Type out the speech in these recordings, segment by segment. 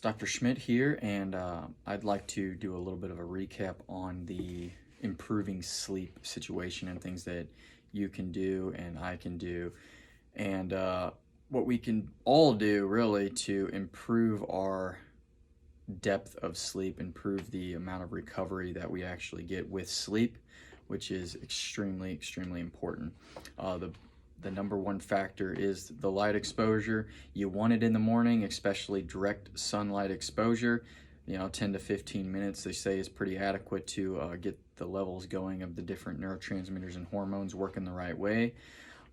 Dr. Schmidt here, and I'd like to do a little bit of a recap on the improving sleep situation and things that you can do and I can do, and what we can all do really to improve our depth of sleep, improve the amount of recovery that we actually get with sleep, which is extremely, extremely important. The number one factor is the light exposure. You want it in the morning, especially direct sunlight exposure. 10 to 15 minutes they say is pretty adequate to get the levels going of the different neurotransmitters and hormones working the right way.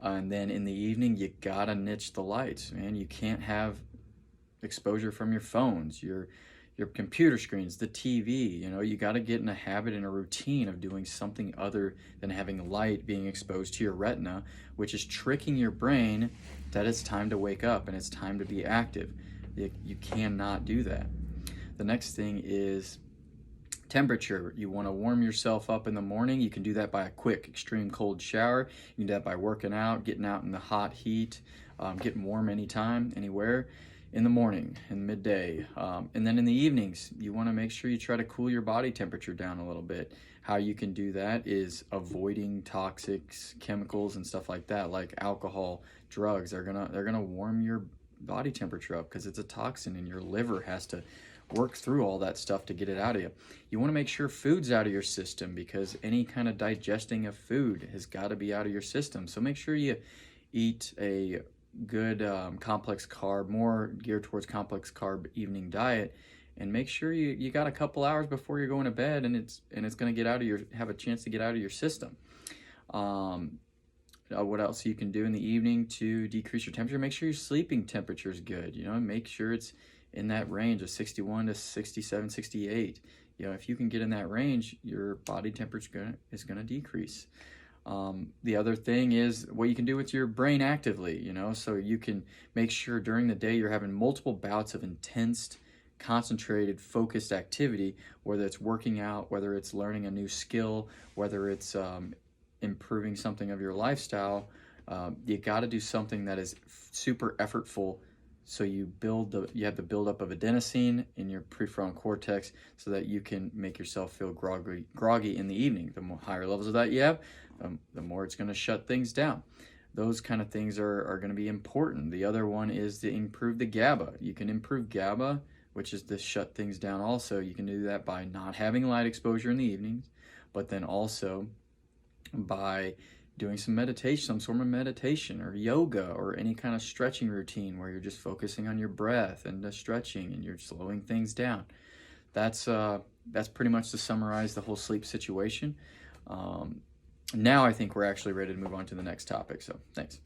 And then in the evening, you gotta niche the lights, man. You can't have exposure from your phones, your computer screens, the TV. You got to get in a habit and a routine of doing something other than having light being exposed to your retina, which is tricking your brain that it's time to wake up and it's time to be active. You cannot do that. The next thing is temperature. You want to warm yourself up in the morning. You can do that by a quick extreme cold shower. You can do that by working out, getting out in the hot heat, getting warm anytime, anywhere. In the morning and midday, and then in the evenings, you want to make sure you try to cool your body temperature down a little bit. How you can do that is avoiding toxics, chemicals, and stuff like that, like alcohol, drugs. They're gonna warm your body temperature up because it's a toxin, and your liver has to work through all that stuff to get it out of you. You want to make sure food's out of your system because any kind of digesting of food has got to be out of your system. So make sure you eat a good complex carb, more geared towards complex carb evening diet, and make sure you got a couple hours before you're going to bed, and it's going to get out of have a chance to get out of your system. What else you can do in the evening to decrease your temperature? Make sure your sleeping temperature is good. Make sure it's in that range of 61 to 67, 68. If you can get in that range, your body temperature is going to decrease. The other thing is what you can do with your brain actively, so you can make sure during the day you're having multiple bouts of intense, concentrated, focused activity, whether it's working out, whether it's learning a new skill, whether it's improving something of your lifestyle. You got to do something that is super effortful, so you have the buildup of adenosine in your prefrontal cortex so that you can make yourself feel groggy in the evening. The more higher levels of that you have, the more it's going to shut things down. Those kind of things are going to be important. The other one is to improve the GABA. You can improve GABA, which is to shut things down also. You can do that by not having light exposure in the evenings, but then also by doing some meditation, some sort of meditation or yoga or any kind of stretching routine where you're just focusing on your breath and the stretching and you're slowing things down. That's pretty much to summarize the whole sleep situation. Now I think we're actually ready to move on to the next topic, so thanks.